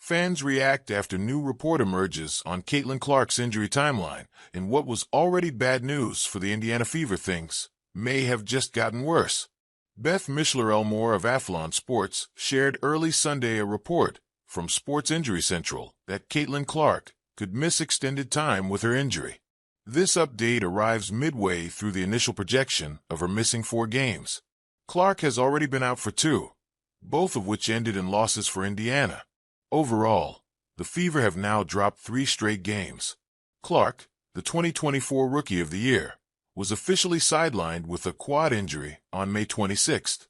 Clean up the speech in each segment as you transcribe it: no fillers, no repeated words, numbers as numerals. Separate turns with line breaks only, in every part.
Fans react after new report emerges on Caitlin Clark's injury timeline, and what was already bad news for the Indiana Fever things may have just gotten worse. Beth Mishler-Elmore of Athlon Sports shared early Sunday a report from Sports Injury Central that Caitlin Clark could miss extended time with her injury. This update arrives midway through the initial projection of her missing 4 games. Clark has already been out for 2, both of which ended in losses for Indiana. Overall, the Fever have now dropped 3 straight games. Clark, the 2024 Rookie of the Year, was officially sidelined with a quad injury on May 26th.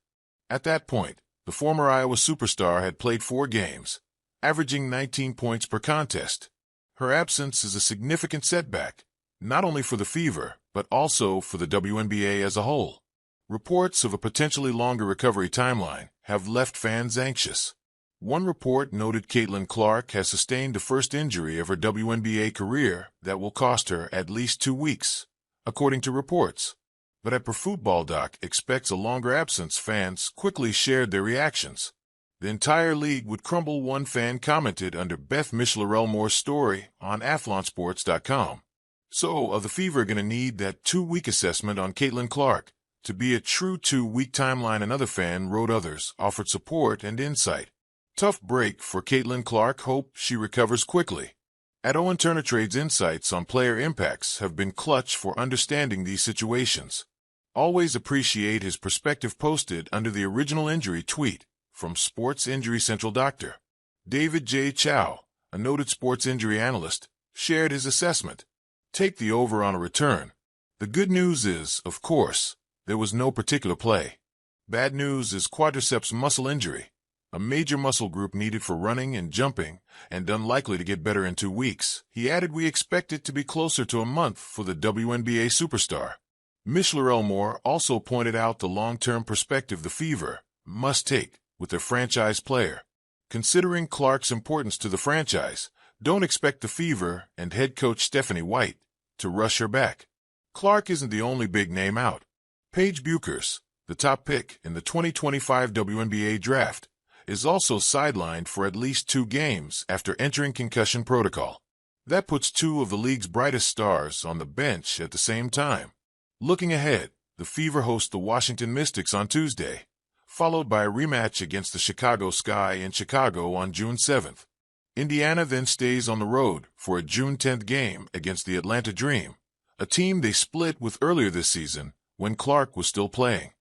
At that point, the former Iowa superstar had played 4 games, averaging 19 points per contest. Her absence is a significant setback, not only for the Fever, but also for the WNBA as a whole. Reports of a potentially longer recovery timeline have left fans anxious. One report noted Caitlin Clark has sustained the first injury of her WNBA career that will cost her at least 2 weeks, according to reports. But at ProFootballDoc expects a longer absence, fans quickly shared their reactions. The entire league would crumble, one fan commented under Beth Mishler-Elmore's story on athlonsports.com. So, are the Fever going to need that 2-week assessment on Caitlin Clark to be a true 2-week timeline? Another fan wrote. Others offered support and insight. Tough break for Caitlin Clark. Hope she recovers quickly. At Owen Turner Trades, insights on player impacts have been clutch for understanding these situations. Always appreciate his perspective. Posted under the original injury tweet from Sports Injury Central. Dr. David J. Chow, a noted sports injury analyst, shared his assessment. Take the over on a return. The good news is, of course, there was no particular play. Bad news is quadriceps muscle injury, a major muscle group needed for running and jumping, and unlikely to get better in 2 weeks. He added, we expect it to be closer to a month for the WNBA superstar. Mishler-Elmore also pointed out the long-term perspective the Fever must take with their franchise player. Considering Clark's importance to the franchise, don't expect the Fever and head coach Stephanie White to rush her back. Clark isn't the only big name out. Paige Buchers, the top pick in the 2025 WNBA draft, is also sidelined for at least 2 games after entering concussion protocol. That puts 2 of the league's brightest stars on the bench at the same time. Looking ahead, the Fever host the Washington Mystics on Tuesday, followed by a rematch against the Chicago Sky in Chicago on June 7th. Indiana then stays on the road for a June 10th game against the Atlanta Dream, a team they split with earlier this season when Clark was still playing.